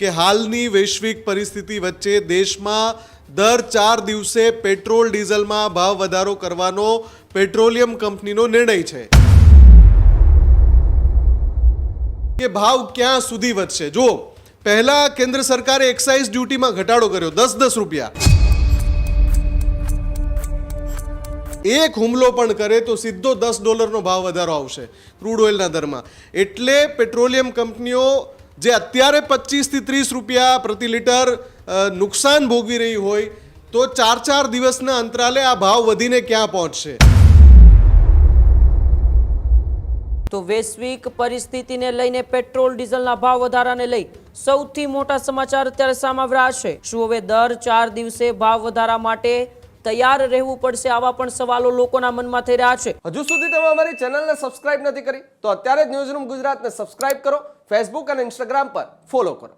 કે હાલની વૈશ્વિક પરિસ્થિતિ વચ્ચે દેશમાં દર 4 દિવસે પેટ્રોલ ડીઝલમાં ભાવ વધારો કરવાનો પેટ્રોલિયમ કંપનીનો નિર્ણય છે કે ભાવ ક્યાં સુધી વધશે। જો પહેલા કેન્દ્ર સરકારે એક્સાઇઝ ડ્યુટીમાં ઘટાડો કર્યો 10-10 રૂપિયા। એક હુમલો પણ કરે તો સીધો $10નો ભાવ વધારો આવશે ક્રૂડ ઓઇલના દરમાં। એટલે પેટ્રોલિયમ કંપનીઓ જે અત્યારે 25 થી 30 રૂપિયા પ્રતિ લિટર નુકસાન ભોગવી રહી હોય તો 4-4 દિવસના અંતરાલે આ ભાવ વધીને ક્યાં પહોંચશે। તો વૈશ્વિક પરિસ્થિતિને લઈને પેટ્રોલ ડીઝલના ભાવ વધારાને લઈ સૌથી મોટા સમાચાર અત્યારે સામે આવ્યા છે। શું હવે દર 4 દિવસે ભાવ વધારા માટે તૈયાર રહેવું પડશે? આવા પણ સવાલો લોકોના મનમાં થઈ રહ્યા છે। હજુ સુધી તમે અમારી ચેનલને સબસ્ક્રાઇબ નથી કરી તો અત્યારે જ ન્યૂઝરૂમ ગુજરાતને સબસ્ક્રાઇબ કરો, ફેસબુક અને ઇન્સ્ટાગ્રામ પર ફોલો કરો।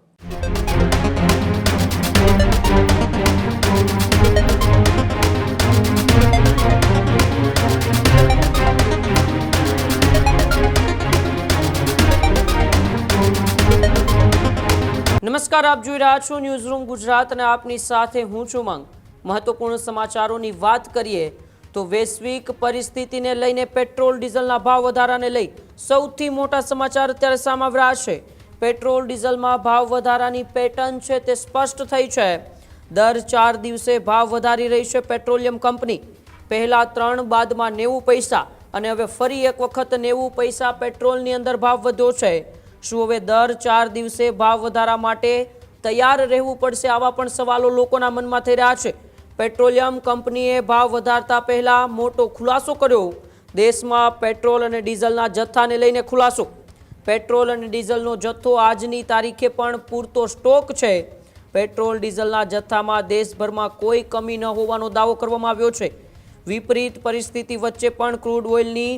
નમસ્કાર, આપ જોઈ રહ્યા છો ન્યૂઝરૂમ ગુજરાત અને આપની સાથે હું છું માંગ। મહત્વપૂર્ણ સમાચારોની વાત કરીએ તો વૈશ્વિક પરિસ્થિતિને લઈને પેટ્રોલ ડીઝલના ભાવ વધારાને લઈ સૌથી મોટા સમાચાર અત્યારે સામે આવ્યા છે। પેટ્રોલ ડીઝલમાં ભાવ વધારાની પેટર્ન છે તે સ્પષ્ટ થઈ છે। દર 4 દિવસે ભાવ વધારી રહી છે પેટ્રોલિયમ કંપની। પહેલા 3 બાદમાં 90 પૈસા અને હવે ફરી એક વખત 90 પૈસા પેટ્રોલની અંદર ભાવ વધ્યો છે। શું હવે દર 4 દિવસે ભાવ વધારા માટે તૈયાર રહેવું પડશે? આવા પણ સવાલો લોકોના મનમાં થઈ રહ્યા છે। પેટ્રોલિયમ કંપનીએ ભાવ વધારતા પહેલા મોટો ખુલાસો કર્યો। દેશમાં પેટ્રોલ અને ડીઝલના જથ્થાને લઈને ખુલાસો। પેટ્રોલ અને ડીઝલનો જથ્થો આજની તારીખે પણ પૂરતો સ્ટોક છે। પેટ્રોલ ડીઝલના જથ્થામાં દેશભરમાં કોઈ કમી ન હોવાનો દાવો કરવામાં આવ્યો છે। વિપરીત પરિસ્થિતિ વચ્ચે પણ ક્રૂડ ઓઇલની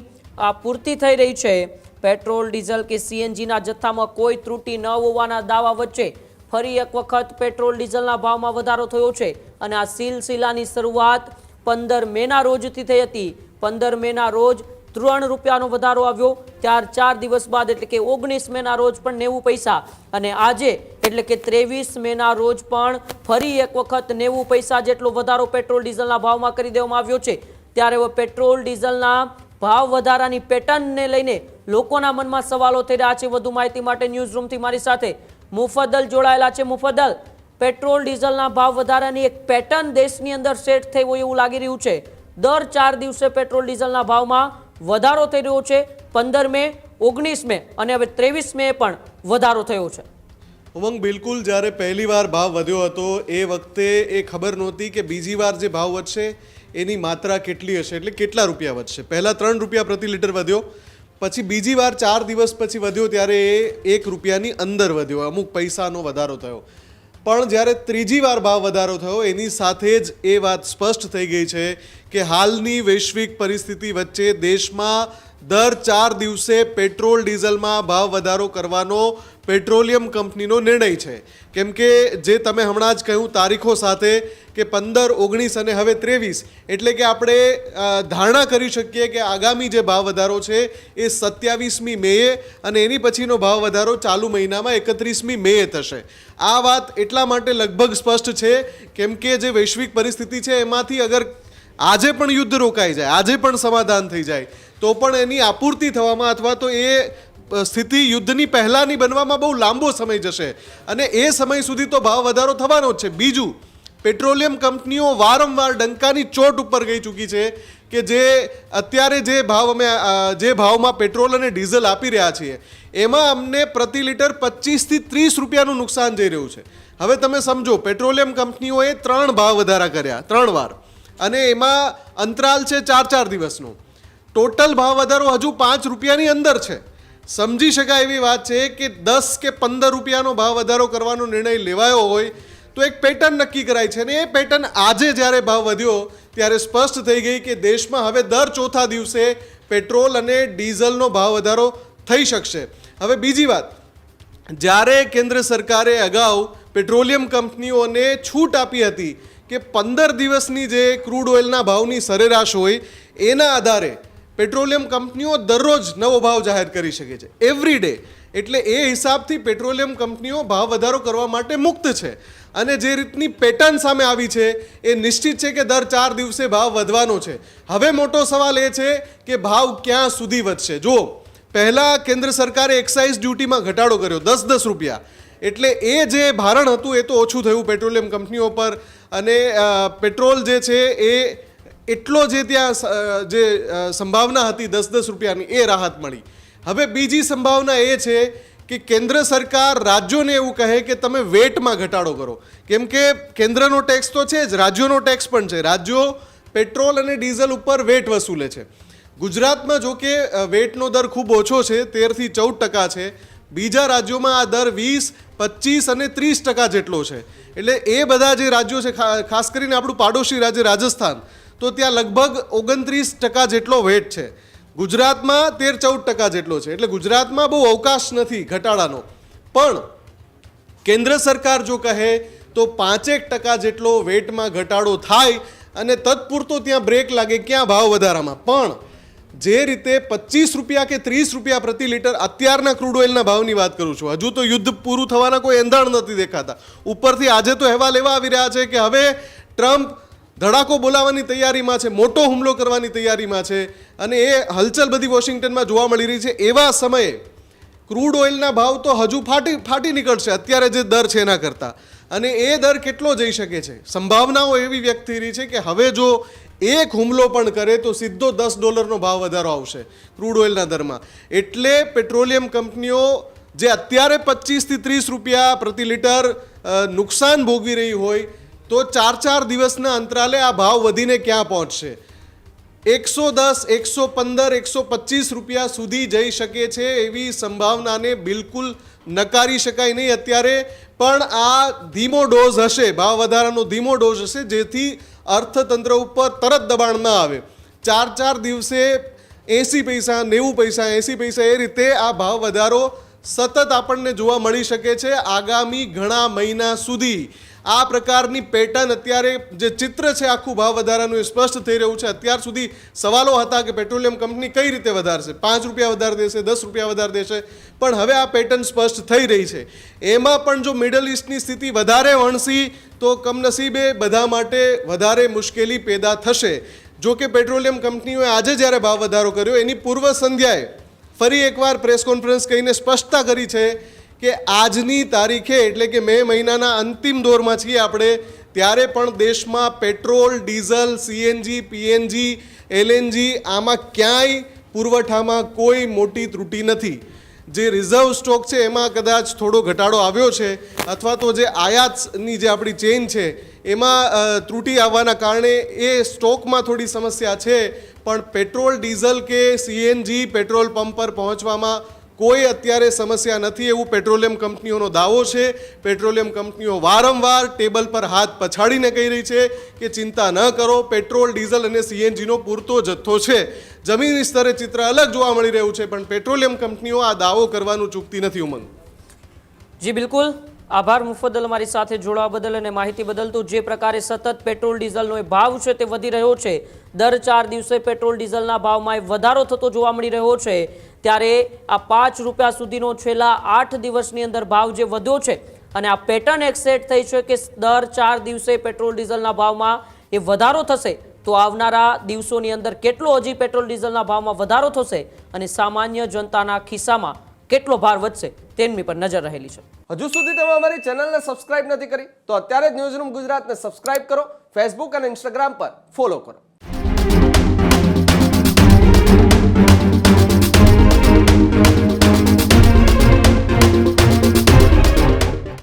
પૂર્તિ થઈ રહી છે। પેટ્રોલ ડીઝલ કે સીએનજીના જથ્થામાં કોઈ ત્રુટિ ન હોવાના દાવા વચ્ચે ફરી એક વખત પેટ્રોલ ડીઝલના ભાવમાં વધારો થયો છે અને આ સિલસિલાની શરૂઆત 15 મેના રોજથી થઈ હતી। 15 મેના રોજ 3 રૂપિયાનો વધારો આવ્યો, ત્યાર 4 દિવસ બાદ એટલે કે 19 મેના રોજ પણ 90 પૈસા અને આજે એટલે કે 23 મેના રોજ પણ ફરી એક વખત 90 પૈસા જેટલો વધારો પેટ્રોલ ડીઝલના ભાવમાં કરી દેવામાં આવ્યો છે। ત્યારે હવે પેટ્રોલ ડીઝલના ભાવ વધારાની પેટર્નને લઈને લોકોના મનમાં સવાલો થઈ રહ્યા છે। વધુ માહિતી માટે ન્યૂઝરૂમથી મારી સાથે મુફદ્દલ જોડાયેલા છે। મુફદ્દલ, પેટ્રોલ ડીઝલના ભાવ વધારાની એક પેટર્ન દેશની અંદર સેટ થઈ હોય એવું લાગી રહ્યું છે। દર 4 દિવસે પેટ્રોલ ડીઝલના ભાવમાં વધારો થઈ રહ્યો છે। 15 મે, 19 મે અને હવે 23 મે પણ વધારો થયો છે। ઉમંગ, બિલકુલ જ્યારે પહેલી વાર ભાવ વધ્યો હતો એ વખતે એ ખબર નહોતી કે બીજી વાર જે ભાવ વધશે એની માત્રા કેટલી હશે, એટલે કેટલા રૂપિયા વધશે। પહેલા 3 રૂપિયા પ્રતિ લિટર વધ્યો, પછી બીજી વાર 4 દિવસ પછી વધ્યો ત્યારે એ 1 રૂપિયાની અંદર વધ્યો, અમુક પૈસાનો વધારો થયો। પણ જ્યારે ત્રીજી વાર ભાવ વધારો થયો એની સાથે જ એ વાત સ્પષ્ટ થઈ ગઈ છે કે હાલની વૈશ્વિક પરિસ્થિતિ વચ્ચે દેશમાં દર 4 દિવસે પેટ્રોલ ડીઝલમાં ભાવ વધારો કરવાનો પેટ્રોલિયમ કંપનીનો નિર્ણય છે। કેમ કે જે તમે હમણાં જ કહ્યું તારીખો સાથે કે 15, 19 અને હવે 23, એટલે કે આપણે ધારણા કરી શકીએ કે આગામી જે ભાવ વધારો છે એ 27મી મેએ અને એની પછીનો ભાવ વધારો ચાલુ મહિનામાં 31મી મેએ થશે। આ વાત એટલા માટે લગભગ સ્પષ્ટ છે કેમ કે જે વૈશ્વિક પરિસ્થિતિ છે એમાંથી અગર આજે પણ યુદ્ધ રોકાઈ જાય, આજે પણ સમાધાન થઈ જાય તો પણ એની આપૂર્તિ થવામાં અથવા તો એ સ્થિતિ યુદ્ધની પહેલાંની બનવામાં બહુ લાંબો સમય જશે અને એ સમય સુધી તો ભાવ વધારો થવાનો જ છે। બીજું, પેટ્રોલિયમ કંપનીઓ વારંવાર ડંકાની ચોટ ઉપર ગઈ ચૂકી છે કે જે અત્યારે જે ભાવમાં પેટ્રોલ અને ડીઝલ આપી રહ્યા છીએ એમાં અમને પ્રતિ લિટર 25 થી 30 રૂપિયાનું નુકસાન જઈ રહ્યું છે। હવે તમે સમજો, પેટ્રોલિયમ કંપનીઓએ 3 ભાવ વધારા કર્યા, 3 વાર, અને એમાં અંતરાલ છે 4-4 દિવસનો। ટોટલ ભાવ વધારો હજુ 5 રૂપિયાની અંદર છે। સમજી શકાય એવી વાત છે કે 10 કે 15 રૂપિયાનો ભાવ વધારો કરવાનો નિર્ણય લેવાયો હોય તો એક પેટર્ન નક્કી કરાય છે અને એ પેટર્ન આજે જ્યારે ભાવ વધ્યો ત્યારે સ્પષ્ટ થઈ ગઈ કે દેશમાં હવે દર 4થા દિવસે પેટ્રોલ અને ડીઝલનો ભાવ વધારો થઈ શકશે। હવે બીજી વાત, જ્યારે કેન્દ્ર સરકારે અગાઉ પેટ્રોલિયમ કંપનીઓને છૂટ આપી હતી કે 15 દિવસની જે ક્રૂડ ઓઇલના ભાવની સરેરાશ હોય એના આધારે પેટ્રોલિયમ કંપનીઓ દરરોજ નવો ભાવ જાહેર કરી શકે છે, એવરી ડે। એટલે એ હિસાબથી પેટ્રોલિયમ કંપનીઓ ભાવ વધારો કરવા માટે મુક્ત છે. અને જે રીતની પેટર્ન સામે આવી છે એ નિશ્ચિત છે કે દર 4 દિવસે ભાવ વધવાનો છે. હવે મોટો સવાલ એ છે કે ભાવ ક્યાં સુધી વધશે. જો પહેલાં કેન્દ્ર સરકારે એક્સાઇઝ ડ્યુટીમાં ઘટાડો કર્યો 10-10 રૂપિયા, એટલે એ જે ભારણ હતું એ તો ઓછું થયું પેટ્રોલિયમ કંપનીઓ પર, અને પેટ્રોલ જે છે એ એટલો જે ત્યાં જે સંભાવના હતી 10-10 રૂપિયાની એ રાહત મળી. હવે બીજી સંભાવના એ છે કે કેન્દ્ર સરકાર રાજ્યોને એવું કહે કે તમે વેટમાં ઘટાડો કરો, કેમ કે કેન્દ્રનો ટેક્સ તો છે જ, રાજ્યોનો ટેક્સ પણ છે. રાજ્યો પેટ્રોલ અને ડીઝલ ઉપર વેટ વસૂલે છે. ગુજરાતમાં જો કે વેટનો દર ખૂબ ઓછો છે, 13 થી 14% છે. બીજા રાજ્યોમાં આ દર 20, 25 અને 30% જેટલો છે. એટલે એ બધા જે રાજ્યો છે, ખાસ કરીને આપણું પાડોશી રાજ્ય રાજસ્થાન, તો ત્યાં લગભગ 29% જેટલો વેટ છે. ગુજરાતમાં 13-14% જેટલો છે. એટલે ગુજરાતમાં બહુ અવકાશ નથી ઘટાડાનો. પણ કેન્દ્ર સરકાર જો કહે તો 5% જેટલો વેટમાં ઘટાડો થાય અને તત્પૂરતો ત્યાં બ્રેક લાગે ક્યાં ભાવ વધારામાં. પણ જે રીતે 25 રૂપિયા કે 30 રૂપિયા પ્રતિ લીટર અત્યારના ક્રૂડ ઓઇલના ભાવની વાત કરું છું, હજુ તો યુદ્ધ પૂરું થવાના કોઈ એંધાણ નથી દેખાતા. ઉપરથી આજે તો અહેવાલ એવા આવી રહ્યા છે કે હવે ટ્રમ્પ ધડાકો બોલાવવાની તૈયારીમાં છે, મોટો હુમલો કરવાની તૈયારીમાં છે, અને એ હલચલ બધી વોશિંગ્ટનમાં જોવા મળી રહી છે. એવા સમયે ક્રૂડ ઓઇલના ભાવ તો હજુ ફાટી નીકળશે અત્યારે જે દર છે એના કરતાં. અને એ દર કેટલો જઈ શકે છે? સંભાવનાઓ એવી વ્યક્ત થઈ રહી છે કે હવે જો એક હુમલો પણ કરે તો સીધો $10નો ભાવ વધારો આવશે ક્રૂડ ઓઇલના દરમાં. એટલે પેટ્રોલિયમ કંપનીઓ જે અત્યારે 25 થી 30 રૂપિયા પ્રતિ લીટર નુકસાન ભોગવી રહી હોય, તો 4-4 દિવસના અંતરાલે આ ભાવ વધીને ક્યાં પહોંચશે? 110, 115, 125 રૂપિયા સુધી જઈ શકે છે એવી સંભાવનાને બિલકુલ નકારી શકાય નહીં અત્યારે. પણ આ ધીમો ડોઝ હશે, ભાવ વધારાનો ધીમો ડોઝ હશે, જેથી અર્થતંત્ર ઉપર તરત દબાણ ન આવે. 4-4 દિવસે 80 પૈસા, 90 પૈસા, 80 પૈસા એ રીતે આ ભાવ વધારો સતત આપણને જોવા મળી શકે છે આગામી ઘણા મહિના સુધી. આ પ્રકારની પેટર્ન અત્યારે જે ચિત્ર છે આખું ભાવ વધારાનું એ સ્પષ્ટ થઈ રહ્યું છે. અત્યાર સુધી સવાલો હતા કે પેટ્રોલિયમ કંપની કઈ રીતે વધારશે, 5 રૂપિયા વધારી દેશે, 10 રૂપિયા વધારી દેશે, પણ હવે આ પેટર્ન સ્પષ્ટ થઈ રહી છે. એમાં પણ જો મિડલ ઇસ્ટની સ્થિતિ વધારે વણસી તો કમનસીબે બધા માટે વધારે મુશ્કેલી પેદા થશે. જો કે પેટ્રોલિયમ કંપનીઓએ આજે જ્યારે ભાવ વધારો કર્યો એની પૂર્વ સંધ્યાએ ફરી એકવાર પ્રેસ કોન્ફરન્સ કહીને સ્પષ્ટતા કરી છે કે આજની તારીખે, એટલે કે મે મહિનાના અંતિમ દોરમાં છીએ આપણે, ત્યારે પણ દેશમાં petrol, diesel, CNG, PNG, LNG આમાં ક્યાંય પુરવઠામાં કોઈ મોટી ત્રુટિ નથી. જે રિઝર્વ સ્ટોક છે એમાં કદાચ થોડો ઘટાડો આવ્યો છે, અથવા તો જે આયાતની જે આપણી ચેઇન છે એમાં ત્રુટિ આવવાના કારણે એ સ્ટોકમાં થોડી સમસ્યા છે. પણ પેટ્રોલ, ડીઝલ કે સીએનજી પેટ્રોલ પંપ પર પહોંચવામાં કોઈ અત્યારે સમસ્યા નથી એવું પેટ્રોલિયમ કંપનીઓનો દાવો છે. પેટ્રોલિયમ કંપનીઓ વારંવાર ટેબલ પર હાથ પછાડીને કહી રહી છે કે ચિંતા ન કરો, પેટ્રોલ, ડીઝલ અને સીએનજીનો પૂરતો જથ્થો છે. જમીન સ્તરે ચિત્ર અલગ જોવા મળી રહ્યું છે, પણ પેટ્રોલિયમ કંપનીઓ આ દાવો કરવાનું ચૂકતી નથી. ઉમંગ જી બિલકુલ, આભાર મુફદ્દલ અમારી સાથે જોડાવા બદલ અને માહિતી બદલ. તો જે પ્રકારે સતત પેટ્રોલ ડીઝલનો એ ભાવ છે તે વધી રહ્યો છે, દર 4 દિવસે પેટ્રોલ ડીઝલના ભાવમાં વધારો થતો જોવા મળી રહ્યો છે, ત્યારે આ 5 રૂપિયા સુધીનો છેલ્લા 8 દિવસની અંદર ભાવ જે વધ્યો છે અને આ પેટર્ન એક સેટ થઈ છે કે દર 4 દિવસે પેટ્રોલ ડીઝલના ભાવમાં એ વધારો થશે, તો આવનારા દિવસોની અંદર કેટલો હજી પેટ્રોલ ડીઝલના ભાવમાં વધારો થશે અને સામાન્ય જનતાના ખિસ્સામાં કેટલો ભાર વધશે તેની પર નજર રહેલી છે. હજુ સુધી તમે અમારી ચેનલને સબસ્ક્રાઇબ નથી કરી તો અત્યારે જ ન્યૂઝરૂમ ગુજરાતને સબસ્ક્રાઇબ કરો, ફેસબુક અને ઇન્સ્ટાગ્રામ પર ફોલો કરો.